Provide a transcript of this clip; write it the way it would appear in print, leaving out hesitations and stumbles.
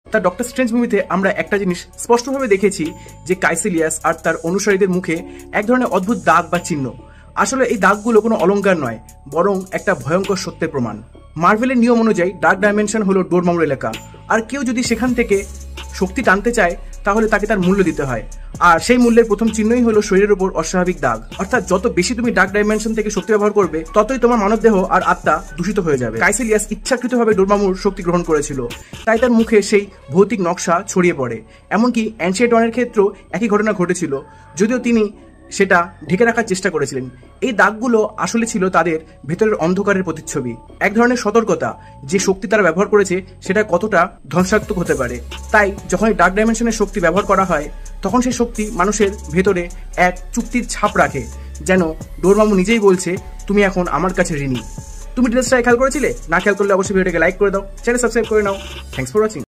তার doctor strange মুভিতে আমরা একটা জিনিস স্পষ্টভাবে দেখেছি যে কাইসেলিয়াস আর তার অনুসারীদের মুখে এক ধরনের অদ্ভুত দাগ বা চিহ্ন। আসলে এই দাগগুলো কোনো অলংকার নয়, বরং একটা ভয়ঙ্কর সত্যের প্রমাণ। মার্ভেলের নিয়ম অনুযায়ী ডার্ক ডাইমেনশন হলো ডোরমামুর এলাকা, আর কেউ যদি সেখান থেকে শক্তি টানতে চায় তাহলে তাকে তার মূল্য দিতে হয়। আর সেই মূল্যের প্রথম চিহ্নই হলো শরীরের উপর অস্বাভাবিক দাগ। অর্থাৎ যত বেশি তুমি ডার্ক ডাইমেনশন থেকে শক্তি ব্যবহার করবে, ততই তোমার মানবদেহ আর আত্মা দূষিত হয়ে যাবে। কাইসেলিয়াস ইচ্ছাকৃতভাবে ডোরমামুর শক্তি গ্রহণ করেছিল, তাই তার মুখে সেই ভৌতিক নকশা ছড়িয়ে পড়ে। এমনকি অ্যানশিয়েন্ট ওয়ানের ক্ষেত্রেও একই ঘটনা ঘটেছিল, যদিও তিনি সেটা ঢেকে রাখার চেষ্টা করেছিলেন। এই দাগগুলো আসলে ছিল তাদের ভেতরের অন্ধকারের প্রতিচ্ছবি, এক ধরনের সতর্কতা যে শক্তি তারা ব্যবহার করেছে সেটা কতটা ধ্বংসাত্মক হতে পারে। তাই যখন ডার্ক ডাইমেনশনের শক্তি ব্যবহার করা হয়, তখন সেই শক্তি মানুষের ভেতরে এক চুক্তির ছাপ রাখে, যেন ডোরমামু নিজেই বলছে তুমি এখন আমার কাছে ঋণী। তুমি ডিটেলসটা খেয়াল করেছিলে? না খেয়াল করলে অবশ্যই ভিডিওটাকে লাইক করে দাও, চ্যানেল সাবস্ক্রাইব করে নাও। Thanks for watching.